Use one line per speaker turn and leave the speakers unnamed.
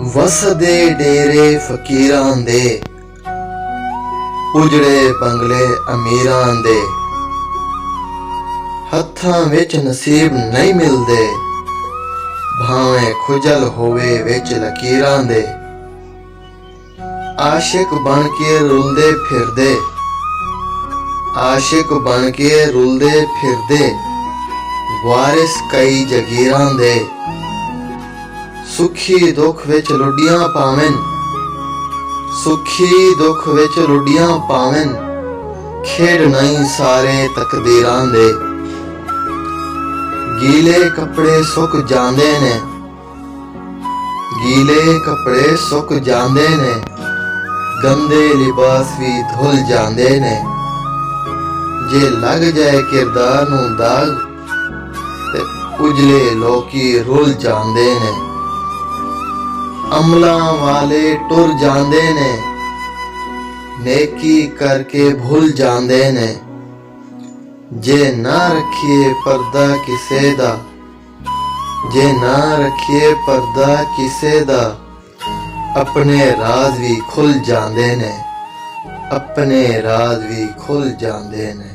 ਵਸਦੇ ਡੇਰੇ ਫਕੀਰਾਂ ਦੇ, ਉਜੜੇ ਬੰਗਲੇ ਅਮੀਰਾਂ ਦੇ। ਹੱਥਾਂ ਵਿੱਚ ਨਸੀਬ ਨਹੀਂ ਮਿਲਦੇ, ਭਾਵੇਂ ਖੁਜਲ ਹੋਵੇ ਵਿੱਚ ਲਕੀਰਾਂ ਦੇ। ਆਸ਼ਿਕ ਬਣ ਕੇ ਰੁਲਦੇ ਫਿਰਦੇ, ਆਸ਼ਿਕ ਬਣ ਕੇ ਰੁਲਦੇ ਫਿਰਦੇ, ਵਾਰਿਸ ਕਈ ਜਗੀਰਾਂ ਦੇ। ਸੁਖੀ ਦੁੱਖ ਵਿੱਚ ਲੁੱਡੀਆਂ ਪਾਵਨ, ਸੁਖੀ ਦੁੱਖ ਵਿੱਚ ਲੁੱਡੀਆਂ ਪਾਵਨ, ਖੇਡ ਨਹੀਂ ਸਾਰੇ ਤਕਦੀਰਾਂ ਦੇ। ਗੀਲੇ ਕੱਪੜੇ ਸੁੱਕ ਜਾਂਦੇ ਨੇ, ਗੀਲੇ ਕੱਪੜੇ ਸੁੱਕ ਜਾਂਦੇ ਨੇ, ਗੰਦੇ ਲਿਬਾਸ ਵੀ ਧੁਲ ਜਾਂਦੇ ਨੇ। ਜੇ ਲੱਗ ਜਾਏ ਕਿਰਦਾਰ ਨੂੰ ਦਾਗ ਤੇ ਉਜਲੇ ਲੋਕੀ ਰੁੱਲ ਜਾਂਦੇ ਨੇ। ਅਮਲਾਂ ਵਾਲੇ ਟੁਰ ਜਾਂਦੇ ਨੇ, ਨੇਕੀ ਕਰਕੇ ਭੁੱਲ ਜਾਂਦੇ ਨੇ। ਜੇ ਨਾ ਰੱਖੀਏ ਪਰਦਾ ਕਿਸੇ ਦਾ, ਜੇ ਨਾ ਰੱਖੀਏ ਪਰਦਾ ਕਿਸੇ ਦਾ, ਆਪਣੇ ਰਾਜ਼ ਵੀ ਖੁੱਲ ਜਾਂਦੇ ਨੇ, ਆਪਣੇ ਰਾਜ਼ ਵੀ ਖੁੱਲ ਜਾਂਦੇ ਨੇ।